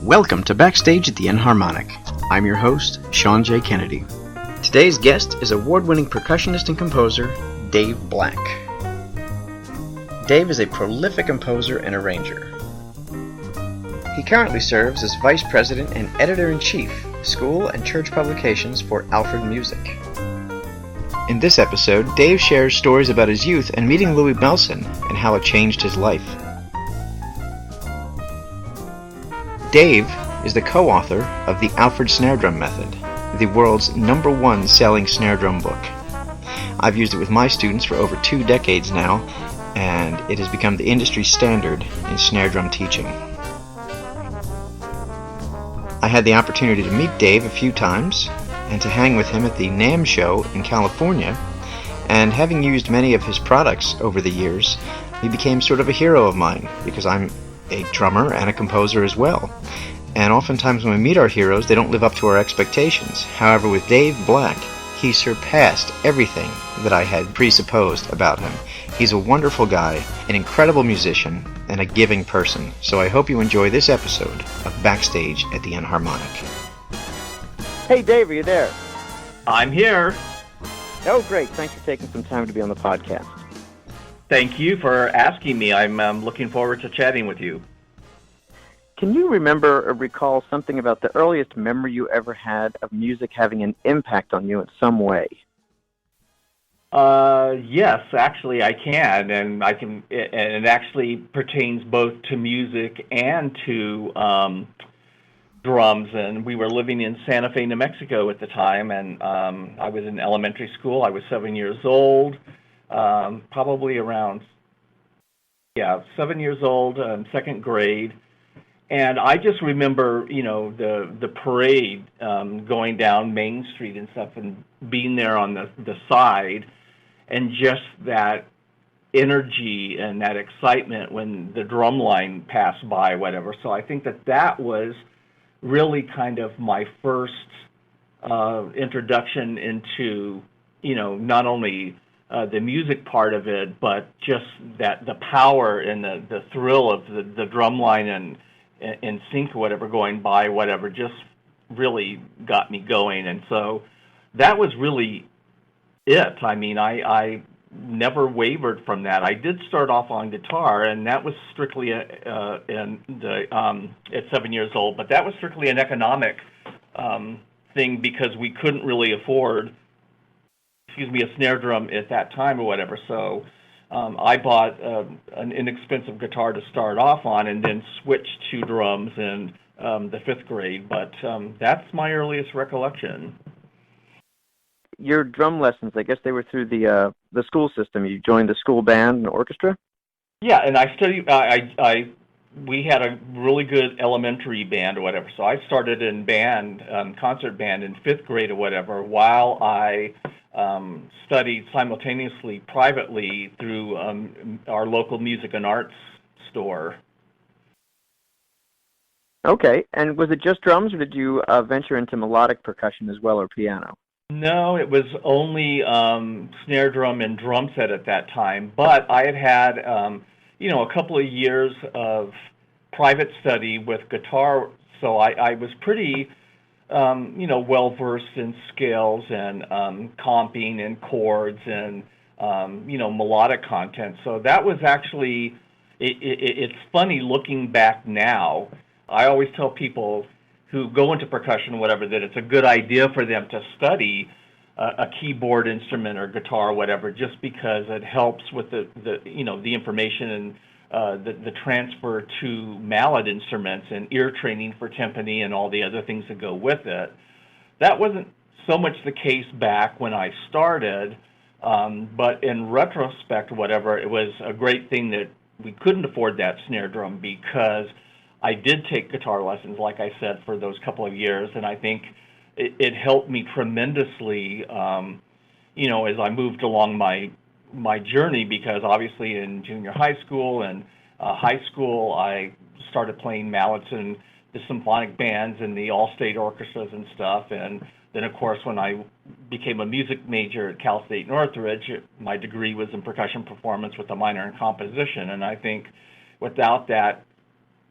Welcome to Backstage at the Enharmonic. I'm your host, Sean J. Kennedy. Today's guest is award-winning percussionist and composer, Dave Black. Dave is a prolific composer and arranger. He currently serves as Vice President and Editor-in-Chief, School and Church Publications for Alfred Music. In this episode, Dave shares stories about his youth and meeting Louie Bellson and how it changed his life. Dave is the co-author of the Alfred Snare Drum Method, the world's #1 selling snare drum book. I've used it with my students for over 2 decades now, and it has become the industry standard in snare drum teaching. I had the opportunity to meet Dave a few times and to hang with him at the NAMM show in California, and having used many of his products over the years, he became sort of a hero of mine because I'm a drummer and a composer as well. And oftentimes when we meet our heroes, they don't live up to our expectations. However, with Dave Black, he surpassed everything that I had presupposed about him. He's a wonderful guy, an incredible musician, and a giving person. So I hope you enjoy this episode of Backstage at the Enharmonic. Hey Dave, are you there? I'm here. Oh great, thanks for taking some time to be on the podcast. Thank you for asking me. I'm looking forward to chatting with you. Can you remember or recall something about the earliest memory you ever had of music having an impact on you in some way? Yes, actually I can, and it actually pertains both to music and to drums. And we were living in Santa Fe, New Mexico at the time, and I was in elementary school. I was 7 years old, probably around 7 years old, second grade. And I just remember, the parade going down Main Street and stuff, and being there on the side, and just that energy and that excitement when the drumline passed by, whatever. So I think that was really kind of my first introduction into, not only the music part of it, but just that the power and the thrill of the drumline and sync or whatever going by, whatever, just really got me going. And so that was really it. I mean, I never wavered from that. I did start off on guitar, and that was strictly at 7 years old, but that was strictly an economic thing because we couldn't really afford, a snare drum at that time or whatever. So I bought an inexpensive guitar to start off on, and then switched to drums in the 5th grade. But that's my earliest recollection. Your drum lessons, I guess they were through the school system. You joined the school band and orchestra? Yeah, and I studied. We had a really good elementary band or whatever. So I started in band, concert band in 5th grade or whatever, while I studied simultaneously privately through our local music and arts store. Okay, and was it just drums, or did you venture into melodic percussion as well, or piano? No, it was only snare drum and drum set at that time. But I had a couple of years of private study with guitar, so I was pretty, well-versed in scales and comping and chords and, melodic content. So that was actually, it's funny looking back now. I always tell people who go into percussion or whatever that it's a good idea for them to study a keyboard instrument or guitar or whatever, just because it helps with the information and the transfer to mallet instruments and ear training for timpani and all the other things that go with it. That wasn't so much the case back when I started, but in retrospect, whatever, it was a great thing that we couldn't afford that snare drum, because I did take guitar lessons, like I said, for those couple of years, and I think it helped me tremendously, as I moved along my journey, because obviously in junior high school and high school, I started playing mallets in the symphonic bands and the all-state orchestras and stuff, and then, of course, when I became a music major at Cal State Northridge, my degree was in percussion performance with a minor in composition, and I think without that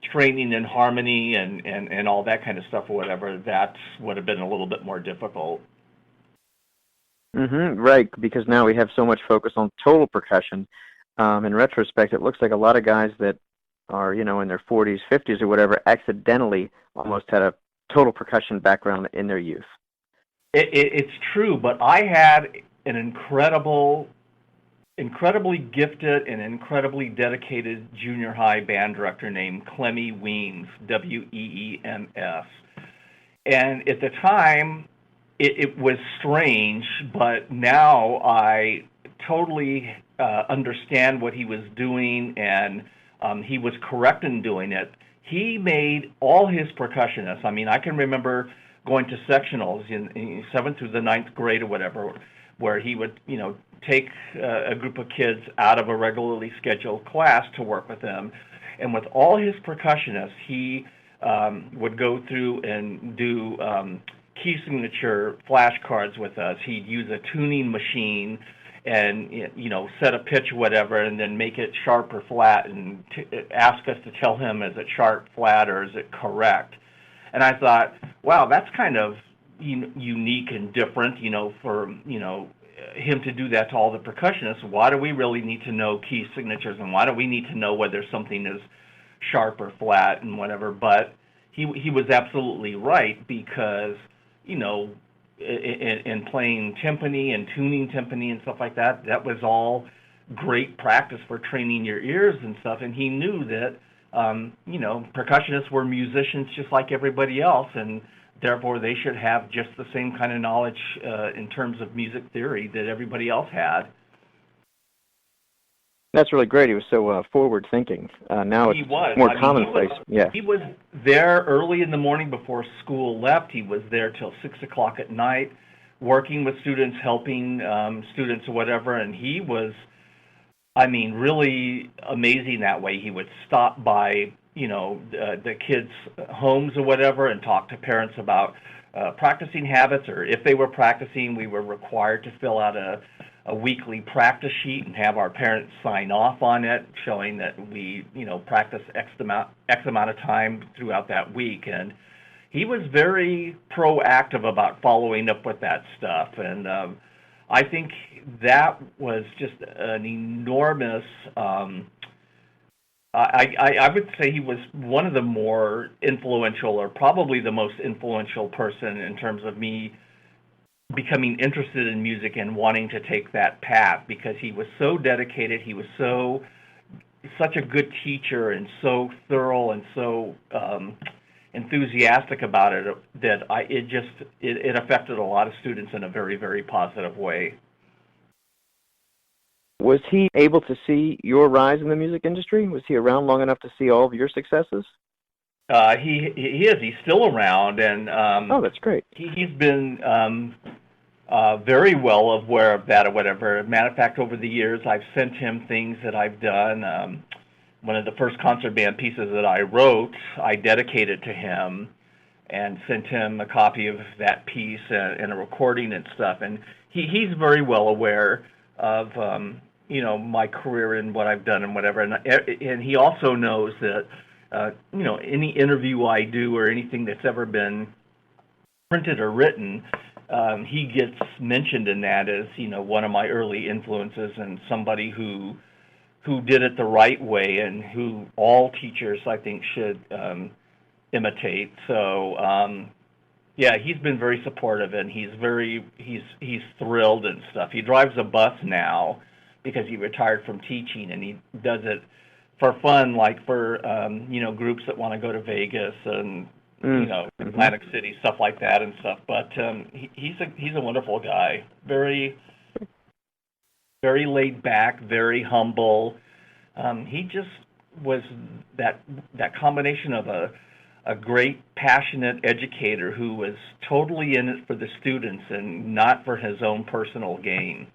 training in harmony and all that kind of stuff or whatever, that would have been a little bit more difficult. Right, because now we have so much focus on total percussion. In retrospect, it looks like a lot of guys that are, in their 40s, 50s, or whatever, accidentally almost had a total percussion background in their youth. It's true, but I had an incredibly gifted and incredibly dedicated junior high band director named Clemmy Weems, Weems. And at the time, it was strange, but now I totally understand what he was doing, and he was correct in doing it. He made all his percussionists, I can remember going to sectionals in 7th through the 9th grade or whatever, where he would, take a group of kids out of a regularly scheduled class to work with them. And with all his percussionists, he would go through and do key signature flashcards with us. He'd use a tuning machine and, set a pitch or whatever, and then make it sharp or flat, and ask us to tell him, is it sharp, flat, or is it correct? And I thought, wow, that's kind of unique and different, for, him to do that to all the percussionists. Why do we really need to know key signatures, and why do we need to know whether something is sharp or flat and whatever? But he was absolutely right, because, in playing timpani and tuning timpani and stuff like that, that was all great practice for training your ears and stuff. And he knew that, percussionists were musicians just like everybody else, and therefore they should have just the same kind of knowledge in terms of music theory that everybody else had. That's really great. He was so forward-thinking. Now it's more commonplace. He was there early in the morning before school left. He was there till 6 o'clock at night, working with students, helping students or whatever, and he was, really amazing that way. He would stop by, the kids' homes or whatever, and talk to parents about practicing habits, or if they were practicing, we were required to fill out a weekly practice sheet and have our parents sign off on it, showing that we, practice X amount of time throughout that week. And he was very proactive about following up with that stuff. And I think that was just an enormous, I would say he was one of the more influential, or probably the most influential person in terms of me becoming interested in music and wanting to take that path, because he was so dedicated. He was such a good teacher, and so thorough and so enthusiastic about it, that it affected a lot of students in a very, very positive way. Was he able to see your rise in the music industry? Was he around long enough to see all of your successes? He is. He's still around, and oh, that's great. He's been very well aware of that or whatever. Matter of fact, over the years, I've sent him things that I've done. One of the first concert band pieces that I wrote, I dedicated to him, and sent him a copy of that piece and a recording and stuff. And he's very well aware of my career and what I've done and whatever. And he also knows that any interview I do or anything that's ever been printed or written, he gets mentioned in that as, one of my early influences, and somebody who did it the right way, and who all teachers, I think, should imitate. So, he's been very supportive, and he's thrilled and stuff. He drives a bus now because he retired from teaching, and he does it for fun, like for groups that want to go to Vegas and Atlantic City, stuff like that and stuff. But he's a wonderful guy. Very, very laid back, very humble. He just was that combination of a great, passionate educator who was totally in it for the students and not for his own personal gain.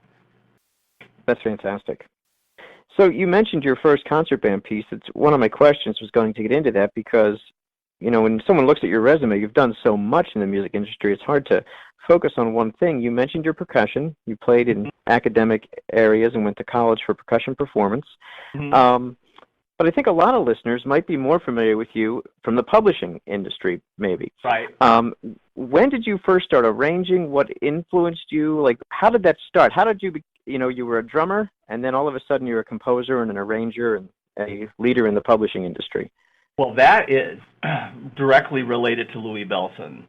That's fantastic. So you mentioned your first concert band piece. It's one of my questions was going to get into that, because when someone looks at your resume, you've done so much in the music industry, it's hard to focus on one thing. You mentioned your percussion. You played in academic areas and went to college for percussion performance. but I think a lot of listeners might be more familiar with you from the publishing industry, maybe. Right. When did you first start arranging? What influenced you? Like, how did that start? How did you, you were a drummer, and then all of a sudden you're a composer and an arranger and a leader in the publishing industry? Well, that is directly related to Louie Bellson.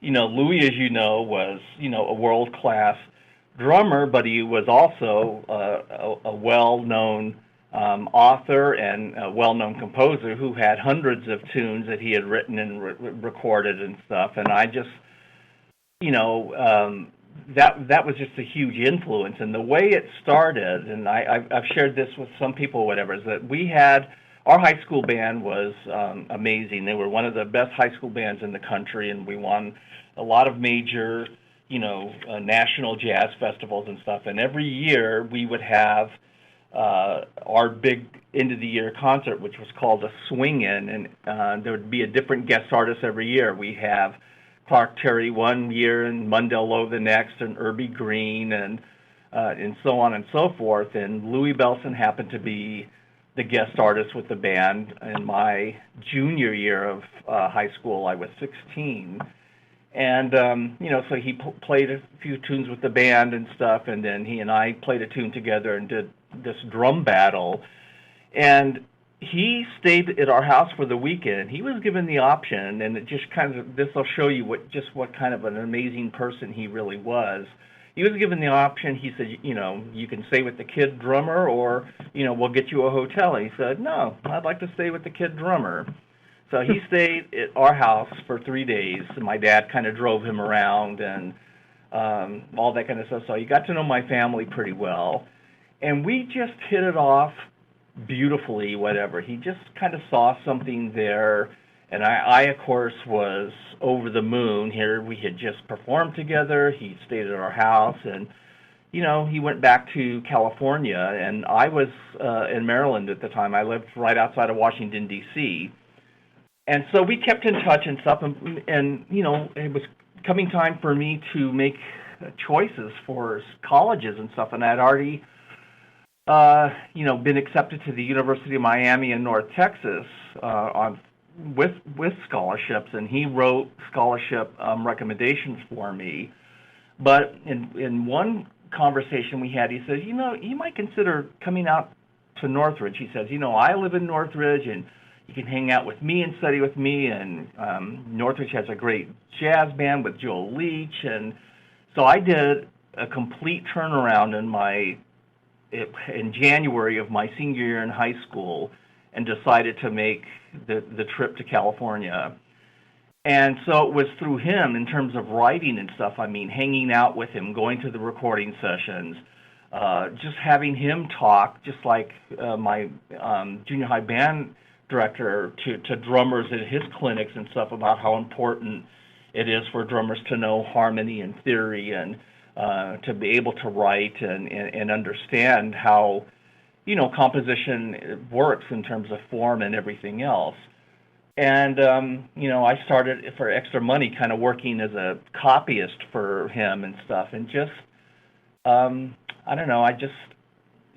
Louie, as you know, was, a world-class drummer, but he was also a well-known author and a well-known composer who had hundreds of tunes that he had written and recorded and stuff. And I just, that was just a huge influence. And the way it started, and I've shared this with some people, whatever, is that we had, our high school band was amazing. They were one of the best high school bands in the country, and we won a lot of major, national jazz festivals and stuff. And every year we would have our big end-of-the-year concert, which was called a swing-in, and there would be a different guest artist every year. We have Clark Terry one year, and Mundell Lowe the next, and Irby Green, and so on and so forth. And Louie Bellson happened to be the guest artist with the band. In my junior year of high school, I was 16. And, so he played a few tunes with the band and stuff, and then he and I played a tune together and did this drum battle. And he stayed at our house for the weekend. He was given the option, and it just kind of, this will show you what kind of an amazing person he really was. He was given the option. He said, you can stay with the kid drummer, or, we'll get you a hotel. And he said, no, I'd like to stay with the kid drummer. So he stayed at our house for 3 days, and my dad kind of drove him around and all that kind of stuff. So he got to know my family pretty well. And we just hit it off beautifully, whatever. He just kind of saw something there, and I, of course, was over the moon. Here we had just performed together. He stayed at our house, and, he went back to California, and I was in Maryland at the time. I lived right outside of Washington, D.C., and so we kept in touch and stuff, and it was coming time for me to make choices for colleges and stuff, and I'd already been accepted to the University of Miami in North Texas with scholarships, and he wrote scholarship recommendations for me. But in one conversation we had, he says, you might consider coming out to Northridge. He says, I live in Northridge, and you can hang out with me and study with me, and Northridge has a great jazz band with Joel Leach. And so I did a complete turnaround in January of my senior year in high school, and decided to make the trip to California. And so it was through him in terms of writing and stuff. I mean, hanging out with him, going to the recording sessions, just having him talk, just like my junior high band director to drummers at his clinics and stuff, about how important it is for drummers to know harmony and theory, and to be able to write and understand how, composition works in terms of form and everything else. And, I started for extra money kind of working as a copyist for him and stuff. And just, I don't know,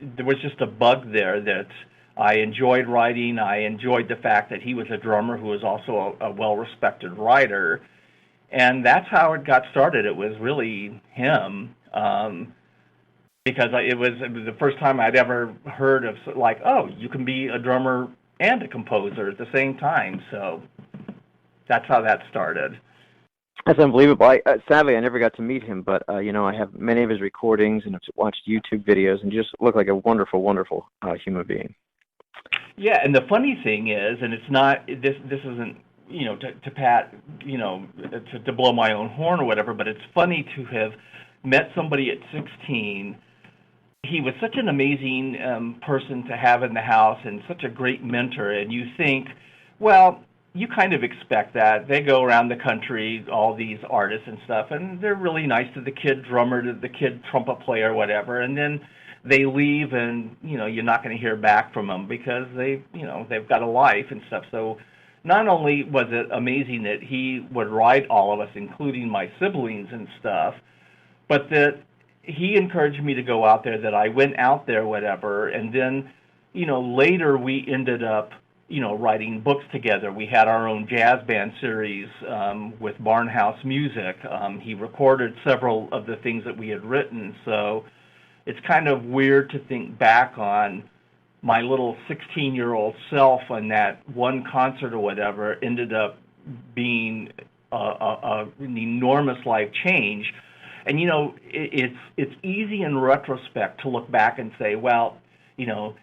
there was just a bug there that I enjoyed writing. I enjoyed the fact that he was a drummer who was also a well-respected writer. And that's how it got started. It was really him, because it was the first time I'd ever heard of, like, oh, you can be a drummer and a composer at the same time. So that's how that started. That's unbelievable. Sadly, I never got to meet him, but, I have many of his recordings and I've watched YouTube videos, and just looked like a wonderful, wonderful human being. Yeah, and the funny thing is, and it's not, this isn't, to pat, to blow my own horn or whatever, but it's funny to have met somebody at 16. He was such an amazing person to have in the house, and such a great mentor, and you think, well, you kind of expect that. They go around the country, all these artists and stuff, and they're really nice to the kid drummer, to the kid trumpet player, whatever, and then they leave, and, you're not going to hear back from them because they've got a life and stuff. So not only was it amazing that he would write all of us, including my siblings and stuff, but that he encouraged me to go out there, that I went out there, whatever, and then later we ended up, writing books together. We had our own jazz band series with Barnhouse Music. He recorded several of the things that we had written, so it's kind of weird to think back on my little 16-year-old self on that one concert or whatever ended up being an enormous life change. And it's easy in retrospect to look back and say, well,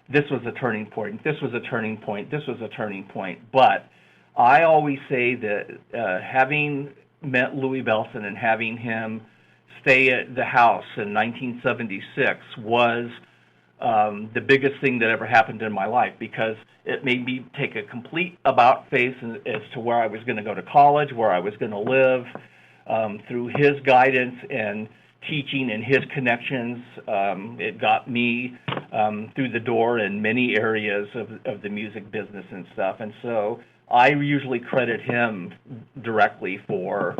this was a turning point, this was a turning point, this was a turning point. But I always say that having met Louie Bellson and having him stay at the house in 1976 was the biggest thing that ever happened in my life, because it made me take a complete about-face as to where I was going to go to college, where I was going to live. Through his guidance and teaching and his connections, it got me through the door in many areas of the music business and stuff. And so I usually credit him directly for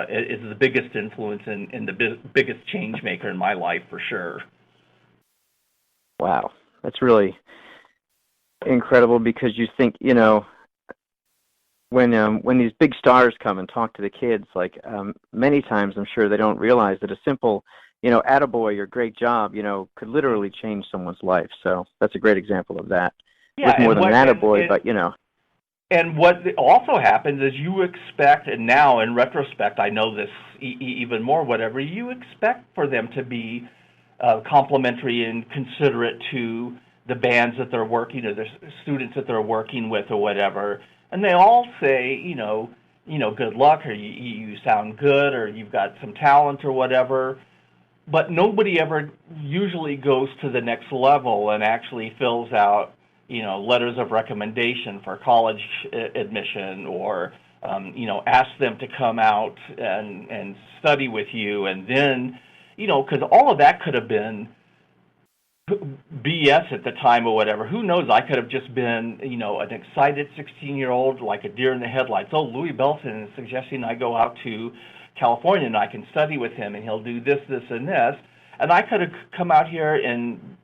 is the biggest influence and the biggest change maker in my life, for sure. Wow, that's really incredible, because you think, when these big stars come and talk to the kids, like many times I'm sure they don't realize that a simple, attaboy or great job, could literally change someone's life. So that's a great example of that. Yeah, with more than an attaboy, but And what also happens is you expect, and now in retrospect I know this even more, whatever, you expect for them to be complimentary and considerate to the bands that they're working, or the students that they're working with or whatever. And they all say, good luck, or you sound good, or you've got some talent or whatever. But nobody ever usually goes to the next level and actually fills out, letters of recommendation for college admission, or, ask them to come out and study with you. And then, because all of that could have been BS at the time or whatever. Who knows? I could have just been, an excited 16-year-old, like a deer in the headlights. Oh, Louie Bellson is suggesting I go out to California and I can study with him and he'll do this, this, and this. And I could have come out here and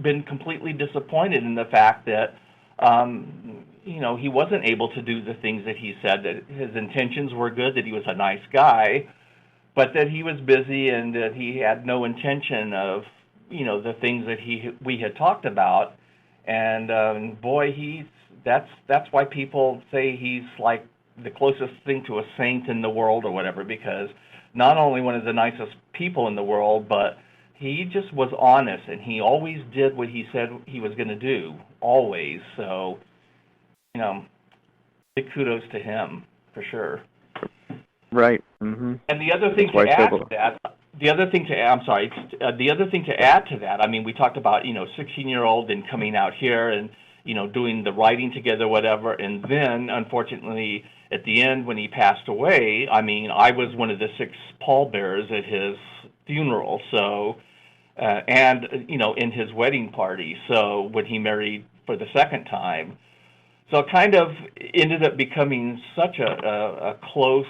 been completely disappointed in the fact that, he wasn't able to do the things that he said, that his intentions were good, that he was a nice guy, but that he was busy and that he had no intention of the things that we had talked about. And boy, that's why people say he's like the closest thing to a saint in the world or whatever, because not only one of the nicest people in the world, but he just was honest, and he always did what he said he was going to do, always. So, big kudos to him, for sure. Right. Mm-hmm. And the other thing to add to that, the other thing to add to that, I mean, we talked about, 16-year-old and coming out here and, doing the writing together, whatever. And then, unfortunately, at the end when he passed away, I mean, I was one of the 6 pallbearers at his funeral. So, and, in his wedding party. So when he married for the second time. So it kind of ended up becoming such a close,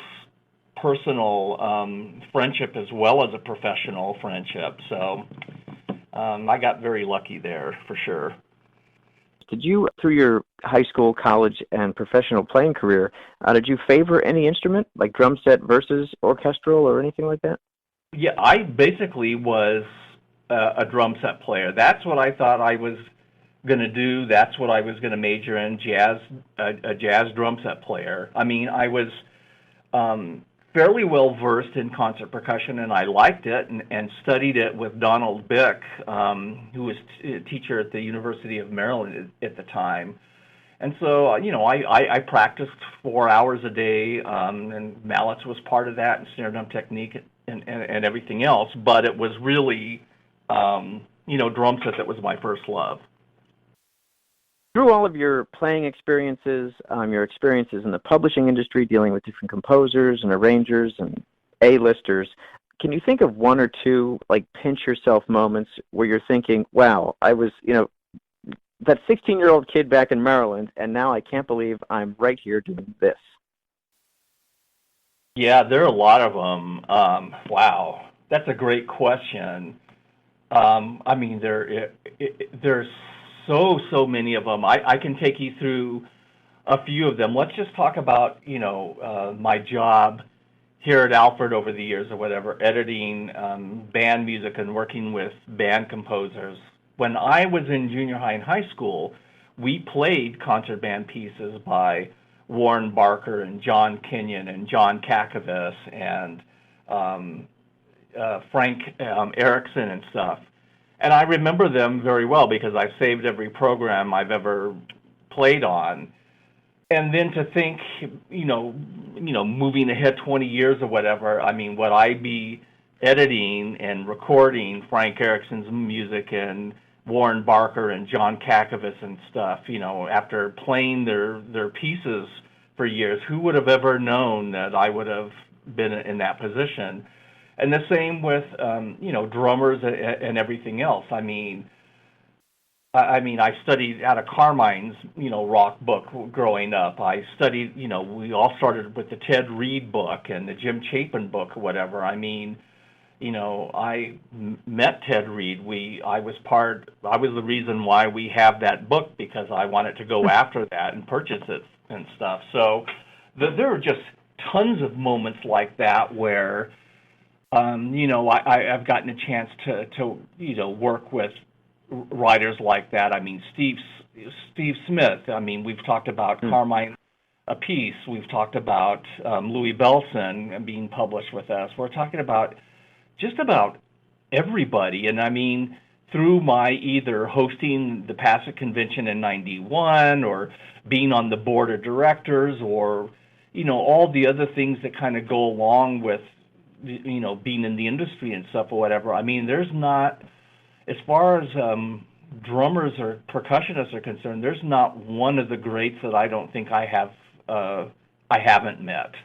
personal friendship as well as a professional friendship. So I got very lucky there, for sure. Did you, through your high school, college, and professional playing career, did you favor any instrument, like drum set versus orchestral or anything like that? Yeah, I basically was a drum set player. That's what I thought I was going to do. That's what I was going to major in, a jazz drum set player. I mean, I was fairly well versed in concert percussion, and I liked it and studied it with Donald Bick, who was a teacher at the University of Maryland at the time. And so, I practiced 4 hours a day, and mallets was part of that, and snare drum technique and everything else. But it was really, drum set that was my first love. Through all of your playing experiences, your experiences in the publishing industry, dealing with different composers and arrangers and A-listers, can you think of one or two, like, pinch-yourself moments where you're thinking, wow, I was, that 16-year-old kid back in Maryland, and now I can't believe I'm right here doing this? Yeah, there are a lot of them. Wow, that's a great question. I mean, there's so many of them. I can take you through a few of them. Let's just talk about, my job here at Alfred over the years or whatever, editing band music and working with band composers. When I was in junior high and high school, we played concert band pieces by Warren Barker and John Kenyon and John Kakovich and Frank Erickson and stuff. And I remember them very well because I've saved every program I've ever played on. And then to think, moving ahead 20 years or whatever, I mean, would I be editing and recording Frank Erickson's music and Warren Barker and John Kakovich and stuff, after playing their pieces for years? Who would have ever known that I would have been in that position? And the same with, drummers and everything else. I studied out of Carmine's, rock book growing up. I studied, we all started with the Ted Reed book and the Jim Chapin book or whatever. I met Ted Reed. I was the reason why we have that book, because I wanted to go after that and purchase it and stuff. So there are just tons of moments like that where, I've gotten a chance to work with writers like that. Steve Smith. We've talked about Carmine a piece. We've talked about Louie Bellson being published with us. We're talking about just about everybody. And through my either hosting the PASIC convention in '91 or being on the board of directors or, all the other things that kind of go along with, being in the industry and stuff or whatever. There's not, as far as drummers or percussionists are concerned, there's not one of the greats that I don't think I haven't met.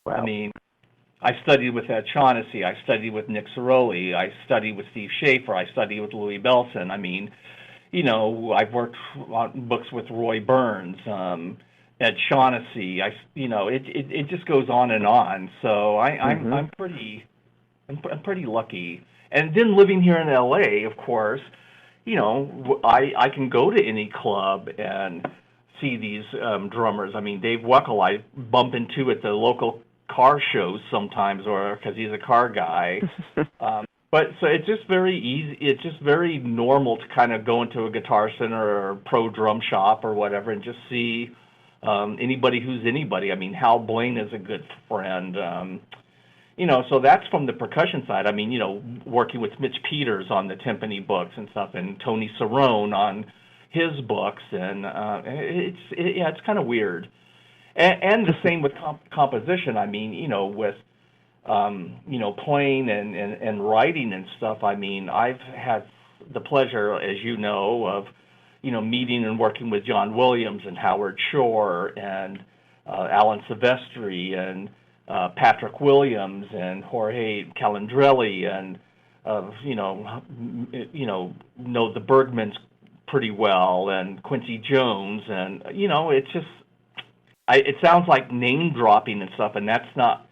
Wow. I studied with Ed Shaughnessy. I studied with Nick Ceroli. I studied with Steve Schaefer. I studied with Louie Bellson. I've worked on books with Roy Burns, Ed Shaughnessy. It just goes on and on. So I'm pretty lucky. And then living here in LA, of course, I can go to any club and see these drummers. Dave Weckl I bump into at the local car shows sometimes, or because he's a car guy. But so it's just very easy. It's just very normal to kind of go into a Guitar Center or pro drum shop or whatever and just see anybody who's anybody. Hal Blaine is a good friend. So that's from the percussion side. Working with Mitch Peters on the timpani books and stuff, and Tony Cerrone on his books, and it's kind of weird. And the same with composition. With playing and writing and stuff. I've had the pleasure, as you know, of meeting and working with John Williams and Howard Shore and Alan Silvestri and Patrick Williams and Jorge Calandrelli and know the Bergmans pretty well, and Quincy Jones, and it's just it sounds like name dropping and stuff, and that's not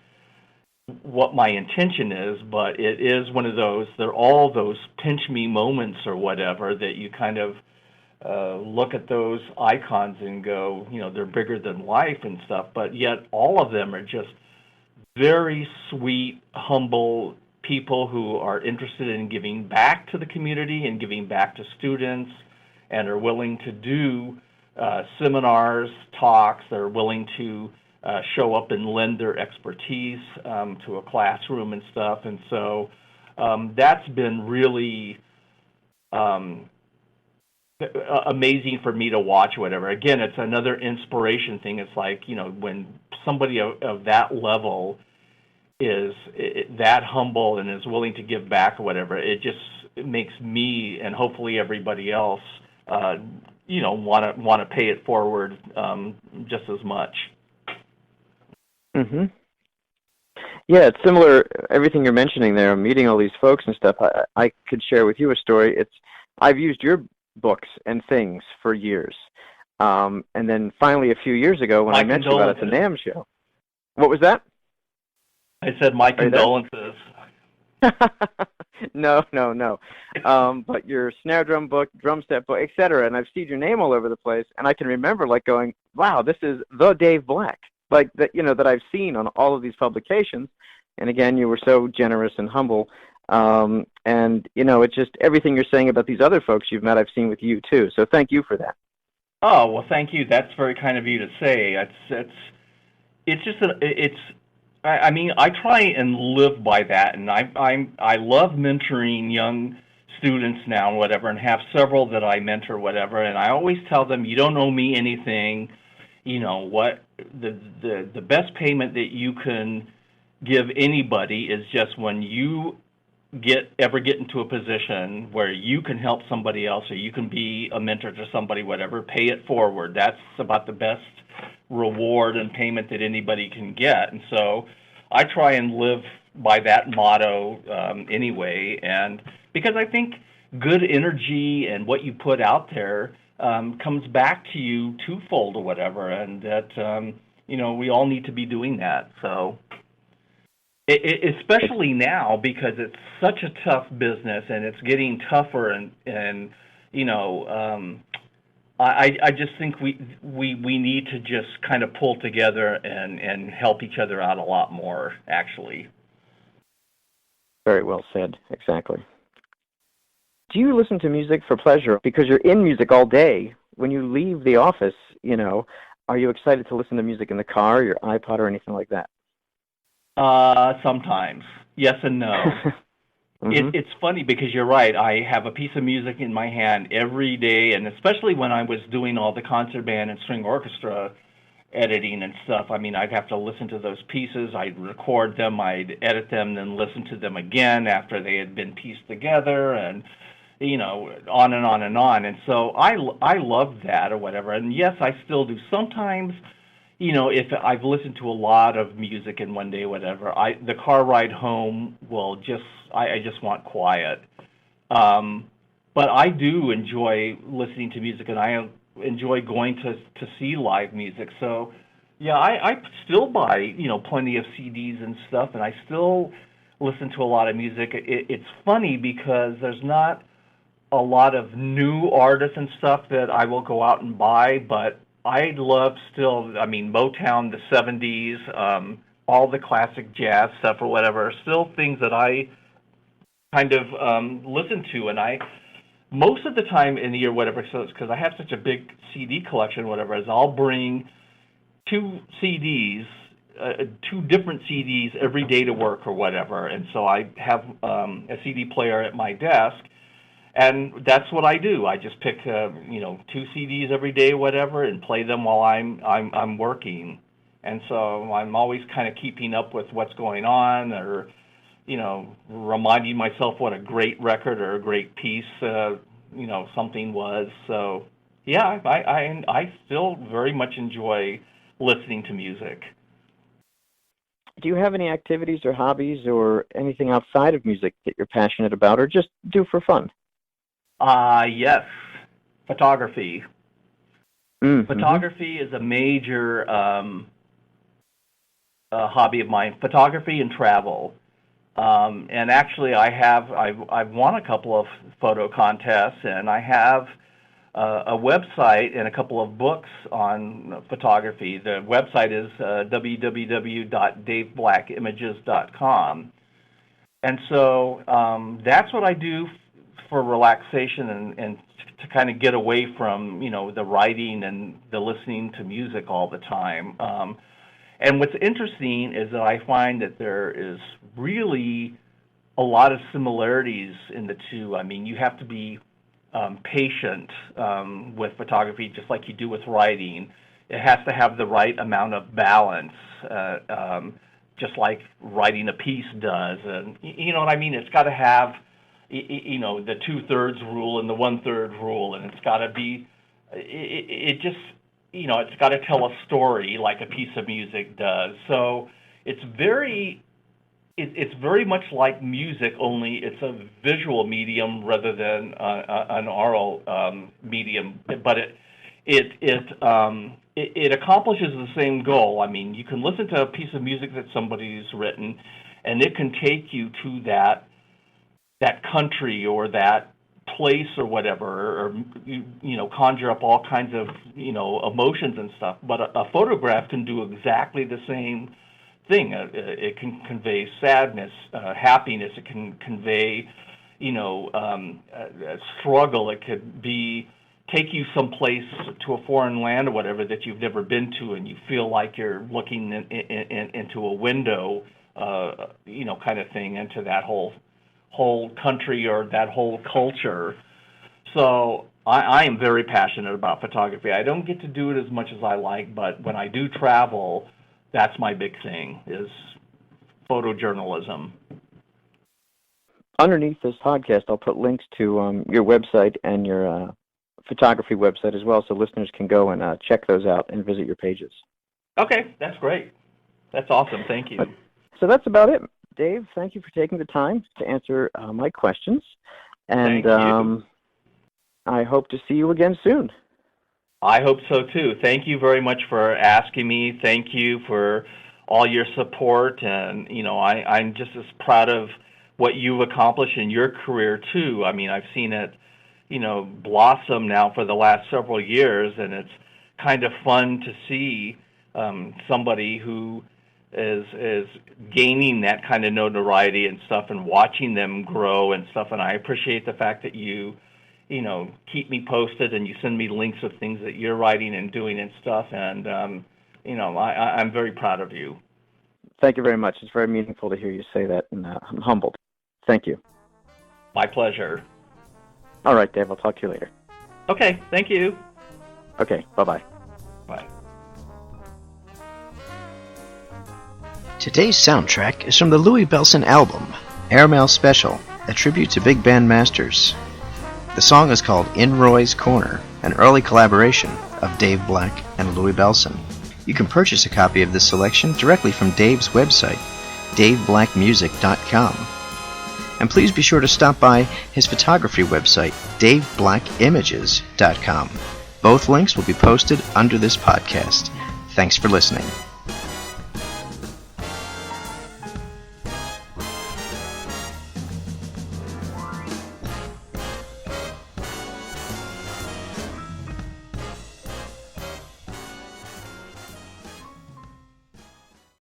what my intention is, but it is one of those. They're all those pinch me moments or whatever that you kind of look at those icons and go, they're bigger than life and stuff, but yet all of them are just very sweet, humble people who are interested in giving back to the community and giving back to students, and are willing to do seminars, talks. They're willing to show up and lend their expertise to a classroom and stuff. And so that's been really amazing for me to watch, whatever. Again, it's another inspiration thing. It's like, when somebody of that level is that humble and is willing to give back or whatever, it makes me and hopefully everybody else want to pay it forward just as much. Mm-hmm. Yeah, it's similar. Everything you're mentioning there, meeting all these folks and stuff. I could share with you a story. I've used your books and things for years, and then finally a few years ago when I mentioned about it at the NAMM show. What was that? I said my condolences. No, no, no. But your snare drum book, drum set book, etc. And I've seen your name all over the place, and I can remember like going, "Wow, this is the Dave Black," like that, that I've seen on all of these publications. And again, you were so generous and humble. And it's just everything you're saying about these other folks you've met, I've seen with you too. So thank you for that. Oh, well, thank you. That's very kind of you to say. It's just I mean, I try and live by that, and I love mentoring young students now, whatever, and have several that I mentor, whatever. And I always tell them, you don't owe me anything. What the best payment that you can give anybody is just when you ever get into a position where you can help somebody else, or you can be a mentor to somebody, whatever, pay it forward. That's about the best reward and payment that anybody can get. And so I try and live by that motto anyway, and because I think good energy and what you put out there comes back to you twofold or whatever, and that we all need to be doing that. So especially now, because it's such a tough business and it's getting tougher, and I just think we need to just kind of pull together and help each other out a lot more, actually. Very well said. Exactly. Do you listen to music for pleasure? Because you're in music all day. When you leave the office, are you excited to listen to music in the car, your iPod, or anything like that? Sometimes. Yes and no. Mm-hmm. It's funny because you're right. I have a piece of music in my hand every day, and especially when I was doing all the concert band and string orchestra editing and stuff, I mean, I'd have to listen to those pieces. I'd record them, I'd edit them, then listen to them again after they had been pieced together, and on and on and on. And so I love that or whatever. And yes, I still do. Sometimes, if I've listened to a lot of music in one day, whatever, the car ride home will I just want quiet. But I do enjoy listening to music, and I enjoy going to see live music. So, yeah, I still buy, plenty of CDs and stuff, and I still listen to a lot of music. It's funny because there's not a lot of new artists and stuff that I will go out and buy, but I love still, Motown, the 70s, all the classic jazz stuff or whatever, still things that I kind of listen to. And most of the time in the year, whatever, so it's because I have such a big CD collection, whatever, is I'll bring two different CDs every day to work or whatever. And so I have a CD player at my desk, and that's what I do. I just pick, two CDs every day, whatever, and play them while I'm working. And so I'm always kind of keeping up with what's going on, or, reminding myself what a great record or a great piece, something was. So, yeah, I still very much enjoy listening to music. Do you have any activities or hobbies or anything outside of music that you're passionate about or just do for fun? Yes, photography. Mm-hmm. Photography is a major hobby of mine. Photography and travel. And actually, I've won a couple of photo contests, and I have a website and a couple of books on photography. The website is www.daveblackimages.com. And so that's what I do for relaxation and to kind of get away from, the writing and the listening to music all the time. And what's interesting is that I find that there is really a lot of similarities in the two. I mean, you have to be patient with photography, just like you do with writing. It has to have the right amount of balance, just like writing a piece does. And you know what I mean? It's got to have, the 2/3 rule and the 1/3 rule, and it's got to be, it's got to tell a story like a piece of music does. So it's very much like music, only it's a visual medium rather than an oral medium. But it accomplishes the same goal. I mean, you can listen to a piece of music that somebody's written, and it can take you to that that country or that place or whatever, or conjure up all kinds of emotions and stuff. But a photograph can do exactly the same thing. It can convey sadness, happiness. It can convey a struggle. It could take you someplace to a foreign land or whatever that you've never been to, and you feel like you're looking into a window, kind of thing, into that whole country or that whole culture. So I am very passionate about photography. I don't get to do it as much as I like, but when I do travel, that's my big thing, is photojournalism. Underneath this podcast, I'll put links to your website and your photography website as well, so listeners can go and check those out and visit your pages. Okay, that's great. That's awesome. Thank you. So that's about it. Dave, thank you for taking the time to answer my questions. And thank you. I hope to see you again soon. I hope so too. Thank you very much for asking me. Thank you for all your support. And, I'm just as proud of what you've accomplished in your career too. I mean, I've seen it, blossom now for the last several years, and it's kind of fun to see somebody who is gaining that kind of notoriety and stuff, and watching them grow and stuff. And I appreciate the fact that you keep me posted, and you send me links of things that you're writing and doing and stuff. And, I'm very proud of you. Thank you very much. It's very meaningful to hear you say that, and I'm humbled. Thank you. My pleasure. All right, Dave. I'll talk to you later. Okay. Thank you. Okay. Bye-bye. Bye. Today's soundtrack is from the Louie Bellson album, Airmail Special, a tribute to big band masters. The song is called In Roy's Corner, an early collaboration of Dave Black and Louie Bellson. You can purchase a copy of this selection directly from Dave's website, daveblackmusic.com. And please be sure to stop by his photography website, daveblackimages.com. Both links will be posted under this podcast. Thanks for listening.